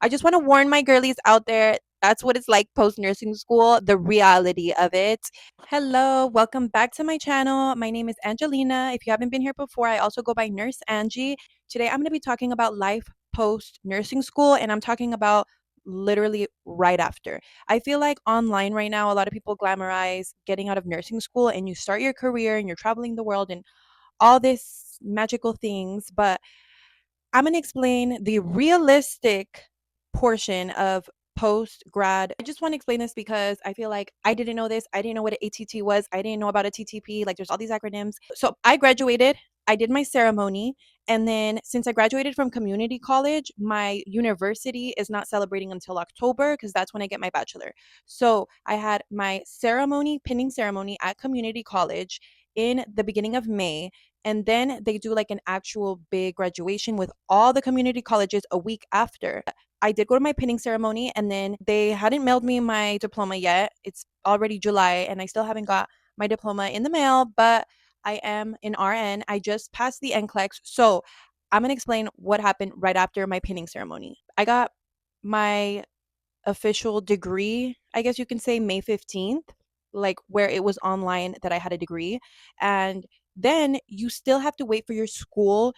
I just want to warn my girlies out there. That's what it's like post nursing school, the reality of it. Hello, welcome back to my channel. My name is Angelina. If you haven't been here before, I also go by Nurse Angie. Today, I'm going to be talking about life post nursing school, and I'm talking about literally right after. I feel like online right now, a lot of people glamorize getting out of nursing school and you start your career and you're traveling the world and all this magical things, but I'm going to explain the realistic portion of post grad. I just want to explain this because I feel like I didn't know this. I didn't know what an ATT was. I didn't know about a TTP. Like, there's all these acronyms. So I graduated. I did my ceremony. And then, since I graduated from community college, my university is not celebrating until October because that's when I get my bachelor. So I had my ceremony, pinning ceremony at community college in the beginning of May, and then they do like an actual big graduation with all the community colleges a week after. I did go to my pinning ceremony, and then they hadn't mailed me my diploma yet. It's already July and I still haven't got my diploma in the mail, but I am in RN. I just passed the Nclex. So I'm going to explain what happened right after my pinning ceremony. I got my official degree, I guess you can say, May 15th, like where it was online that I had a degree. And then you still have to wait for your school.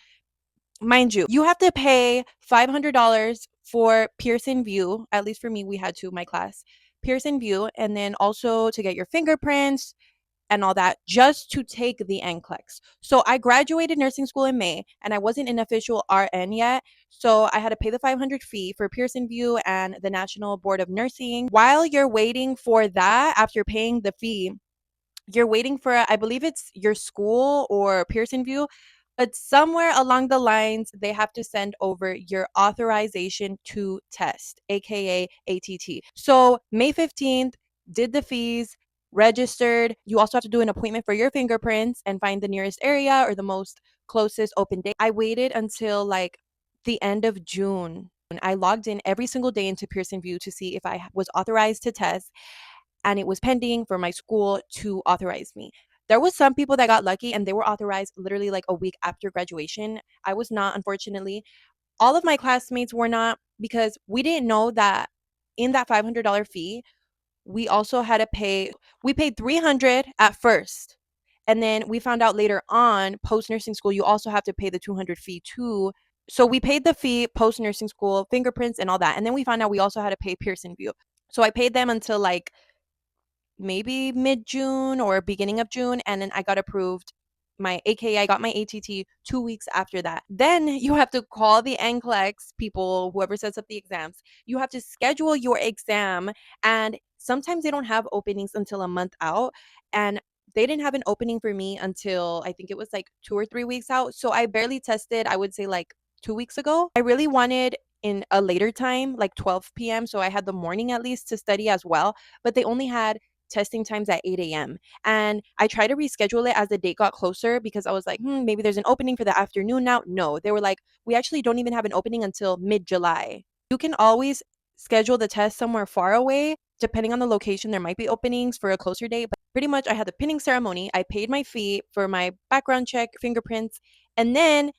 Mind you, you have to pay $500 for Pearson View. At least for me, we had to, my class. Pearson View, and then also to get your fingerprints, and all that just to take the NCLEX. So I graduated nursing school in May and I wasn't an official RN yet. So I had to pay the 500 fee for Pearson View and the National Board of Nursing. While you're waiting for that, after paying the fee, you're waiting for, I believe it's your school or Pearson View, but somewhere along the lines, they have to send over your authorization to test, aka ATT. So May 15th, did the fees, registered. You also have to do an appointment for your fingerprints and find the nearest area or the most closest open day. I waited until like the end of June. I logged in every single day into Pearson View to see if I was authorized to test, and it was pending for my school to authorize me. There was some people that got lucky and they were authorized literally like a week after graduation. I was not, unfortunately. All of my classmates were not, because we didn't know that in that $500 fee, we also had to pay. We paid 300 at first. And then we found out later on, post nursing school, you also have to pay the 200 fee too. So we paid the fee post nursing school, fingerprints and all that. And then we found out we also had to pay Pearson View. So I paid them until like maybe mid June or beginning of June, and then I got approved. My AKA, I got my ATT 2 weeks after that. Then you have to call the NCLEX people, whoever sets up the exams. You have to schedule your exam, and sometimes they don't have openings until a month out. And they didn't have an opening for me until I think it was like 2 or 3 weeks out. So I barely tested, I would say like 2 weeks ago. I really wanted in a later time, like 12 p.m. So I had the morning at least to study as well. But they only had testing times at 8 a.m. And I tried to reschedule it as the date got closer because I was like, maybe there's an opening for the afternoon now. No, they were like, we actually don't even have an opening until mid July. You can always schedule the test somewhere far away. Depending on the location, there might be openings for a closer date. But pretty much, I had the pinning ceremony. I paid my fee for my background check, fingerprints. And then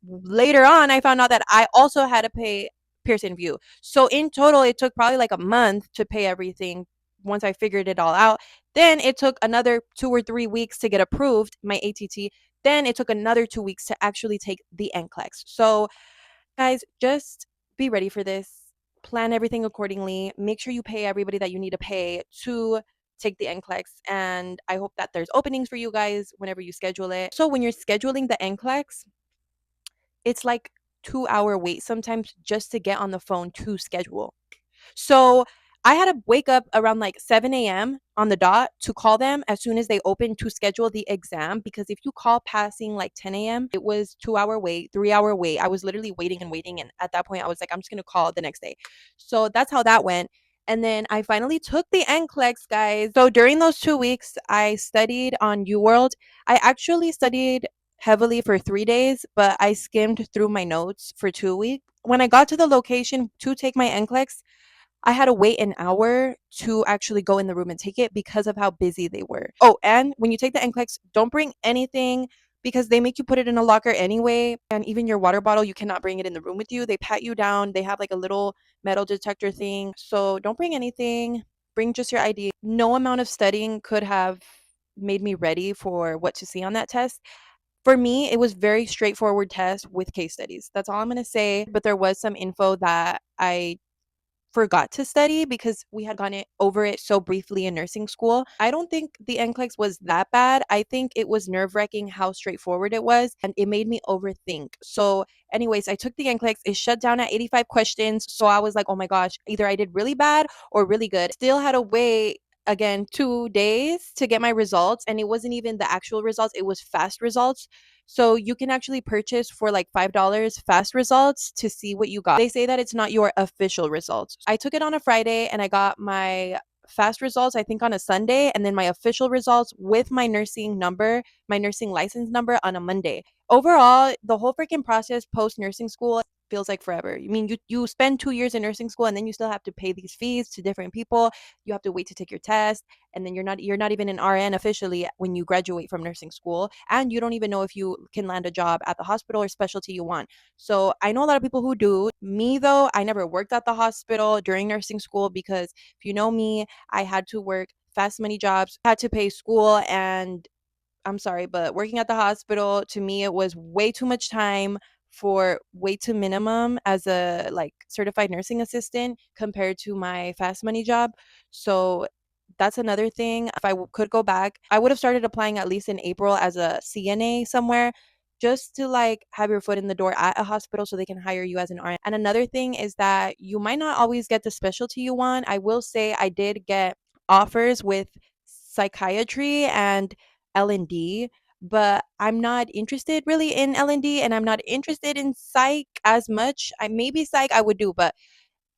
later on, I found out that I also had to pay Pearson View. So in total, it took probably like a month to pay everything once I figured it all out. Then it took another 2 or 3 weeks to get approved, my ATT. Then it took another 2 weeks to actually take the NCLEX. So, guys, just be ready for this. Plan everything accordingly. Make sure you pay everybody that you need to pay to take the NCLEX. And I hope that there's openings for you guys whenever you schedule it. So, when you're scheduling the NCLEX, it's like 2 hour wait sometimes just to get on the phone to schedule. So I had to wake up around like 7 a.m. on the dot to call them as soon as they opened to schedule the exam. Because if you call passing like 10 a.m., it was 2 hour wait, 3 hour wait. I was literally waiting and waiting. And at that point, I was like, I'm just going to call the next day. So that's how that went. And then I finally took the NCLEX, guys. So during those 2 weeks, I studied on UWorld. I actually studied heavily for 3 days, but I skimmed through my notes for 2 weeks. When I got to the location to take my NCLEX, I had to wait an hour to actually go in the room and take it because of how busy they were. Oh, and when you take the NCLEX, don't bring anything because they make you put it in a locker anyway. And even your water bottle, you cannot bring it in the room with you. They pat you down. They have like a little metal detector thing. So don't bring anything. Bring just your ID. No amount of studying could have made me ready for what to see on that test. For me, it was very straightforward test with case studies. That's all I'm going to say. But there was some info that I forgot to study because we had gone over it so briefly in nursing school. I don't think the NCLEX was that bad. I think it was nerve wracking how straightforward it was, and it made me overthink. So, anyways, I took the NCLEX. It shut down at 85 questions. So I was like, oh my gosh, either I did really bad or really good. Still had to wait again 2 days to get my results, and it wasn't even the actual results, it was fast results. So you can actually purchase for like $5 fast results to see what you got. They say that it's not your official results. I took it on a Friday and I got my fast results, I think on a Sunday, and then my official results with my nursing number, my nursing license number on a Monday. Overall, the whole freaking process post nursing school feels like forever. I mean, you spend 2 years in nursing school and then you still have to pay these fees to different people. You have to wait to take your test, and then you're not even an RN officially when you graduate from nursing school, and you don't even know if you can land a job at the hospital or specialty you want. So I know a lot of people who do. Me though, I never worked at the hospital during nursing school because if you know me, I had to work fast money jobs, had to pay school, and I'm sorry, but working at the hospital to me it was way too much time for way too minimum as a like certified nursing assistant compared to my fast money job. So that's another thing. If could go back, I would have started applying at least in April as a CNA somewhere just to like have your foot in the door at a hospital so they can hire you as an RN. And another thing is that you might not always get the specialty you want. I will say I did get offers with psychiatry and L&D, but I'm not interested really in L&D, and I'm not interested in psych as much. I maybe psych I would do, but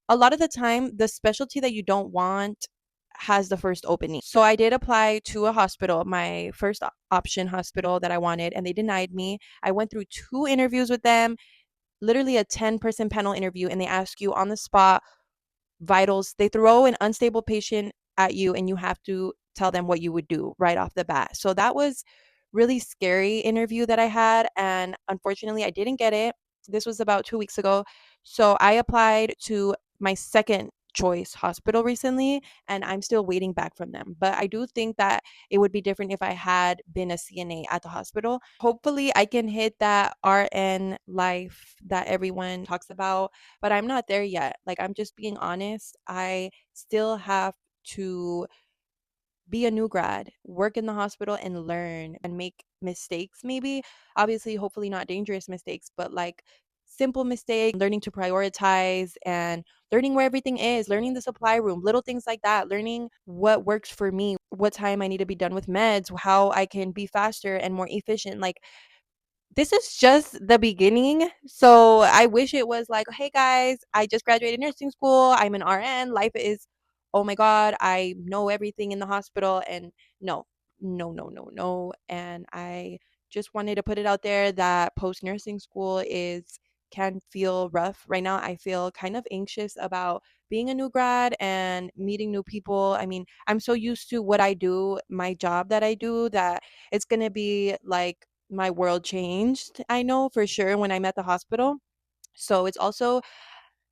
a lot of the time the specialty that you don't want has the first opening. So I did apply to a hospital, my first option hospital that I wanted, and they denied me. I went through 2 interviews with them, literally a 10-person panel interview, and they ask you on the spot vitals. They throw an unstable patient at you and you have to tell them what you would do right off the bat. So that was really scary interview that I had, and unfortunately I didn't get it. This was about 2 weeks ago. So I applied to my second choice hospital recently, and I'm still waiting back from them. But I do think that it would be different if I had been a CNA at the hospital. Hopefully I can hit that RN life that everyone talks about, but I'm not there yet. Like, I'm just being honest. I still have to be a new grad, work in the hospital and learn and make mistakes, maybe. Obviously, hopefully not dangerous mistakes, but like simple mistakes, learning to prioritize and learning where everything is, learning the supply room, little things like that, learning what works for me, what time I need to be done with meds, how I can be faster and more efficient. Like, this is just the beginning. So I wish it was like, hey guys, I just graduated nursing school. I'm an RN. Life is, oh my God, I know everything in the hospital. And no, no, no, no, no. And I just wanted to put it out there that post nursing school can feel rough. Right now, I feel kind of anxious about being a new grad and meeting new people. I mean, I'm so used to what I do, my job that I do, that it's going to be like my world changed, I know for sure, when I'm at the hospital. So it's also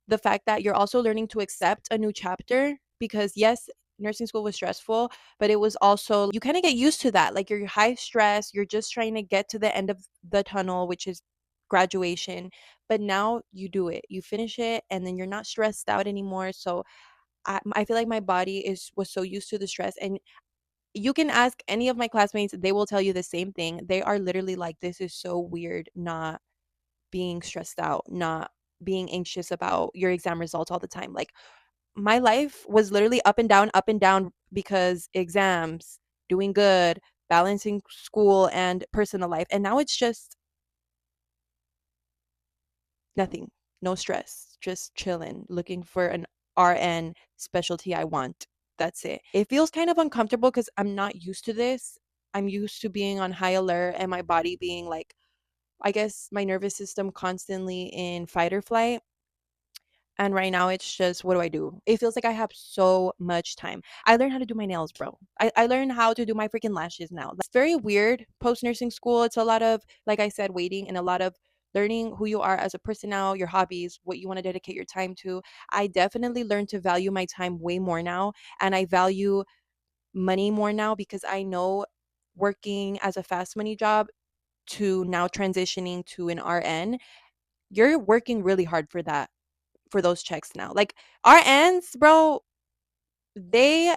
the fact that you're also learning to accept a new chapter because, yes, nursing school was stressful, but it was also, you kind of get used to that. Like, you're high stress, you're just trying to get to the end of the tunnel, which is graduation. But now you do it, you finish it, and then you're not stressed out anymore. So I feel like my body was so used to the stress, and you can ask any of my classmates, they will tell you the same thing. They are literally like, this is so weird not being stressed out, not being anxious about your exam results all the time. Like, my life was literally up and down because exams, doing good, balancing school and personal life. And now it's just nothing, no stress, just chilling, looking for an RN specialty I want. That's it. It feels kind of uncomfortable because I'm not used to this. I'm used to being on high alert and my body being like, I guess my nervous system constantly in fight or flight. And right now it's just, what do I do? It feels like I have so much time. I learned how to do my nails, bro. I learned how to do my freaking lashes now. It's very weird post nursing school. It's a lot of, like I said, waiting and a lot of learning who you are as a person now, your hobbies, what you want to dedicate your time to. I definitely learned to value my time way more now. And I value money more now because I know working as a fast money job to now transitioning to an RN, you're working really hard for that, for those checks now. Like RNs, bro, they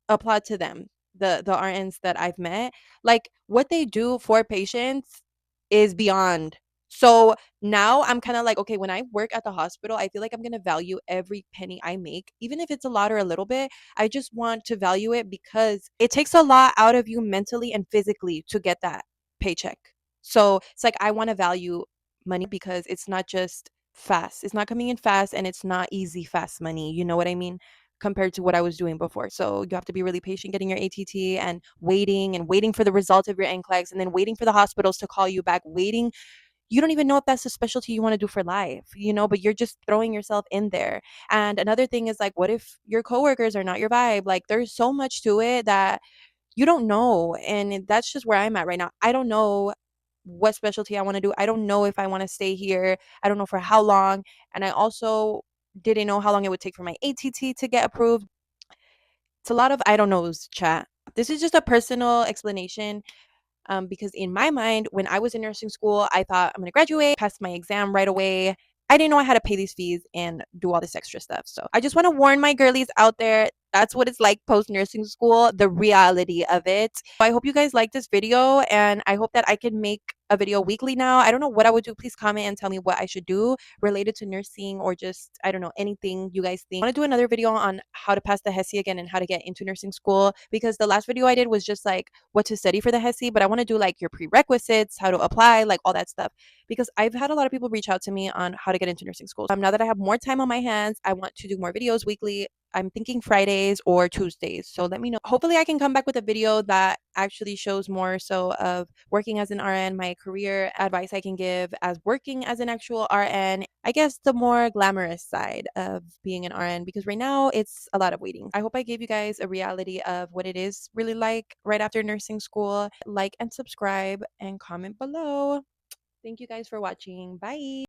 applaud to them. The RNs that I've met, like what they do for patients is beyond. So now I'm kind of like, okay, when I work at the hospital, I feel like I'm going to value every penny I make, even if it's a lot or a little bit. I just want to value it because it takes a lot out of you mentally and physically to get that paycheck. So it's like I want to value money because it's not just fast. It's not coming in fast and it's not easy fast money. You know what I mean? Compared to what I was doing before. So you have to be really patient getting your ATT and waiting for the results of your Nclex and then waiting for the hospitals to call you back, waiting. You don't even know if that's the specialty you want to do for life, but you're just throwing yourself in there. And another thing is like, what if your coworkers are not your vibe? Like there's so much to it that you don't know. And that's just where I'm at right now. I don't know what specialty I want to do. I don't know if I want to stay here. I don't know for how long. And I also didn't know how long it would take for my ATT to get approved. It's a lot of I don't knows, chat. This is just a personal explanation because in my mind, when I was in nursing school, I thought I'm going to graduate, pass my exam right away. I didn't know I had to pay these fees and do all this extra stuff. So I just want to warn my girlies out there. That's what it's like post nursing school, the reality of it. I hope you guys like this video and I hope that I can make a video weekly now. I don't know what I would do. Please comment and tell me what I should do related to nursing or just, I don't know, anything you guys think. I want to do another video on how to pass the HESI again and how to get into nursing school because the last video I did was just like what to study for the HESI, but I want to do like your prerequisites, how to apply, like all that stuff. Because I've had a lot of people reach out to me on how to get into nursing school. Now that I have more time on my hands, I want to do more videos weekly. I'm thinking Fridays or Tuesdays. So let me know. Hopefully I can come back with a video that actually shows more so of working as an RN, my career advice I can give as working as an actual RN. I guess the more glamorous side of being an RN because right now it's a lot of waiting. I hope I gave you guys a reality of what it is really like right after nursing school. Like and subscribe and comment below. Thank you guys for watching. Bye.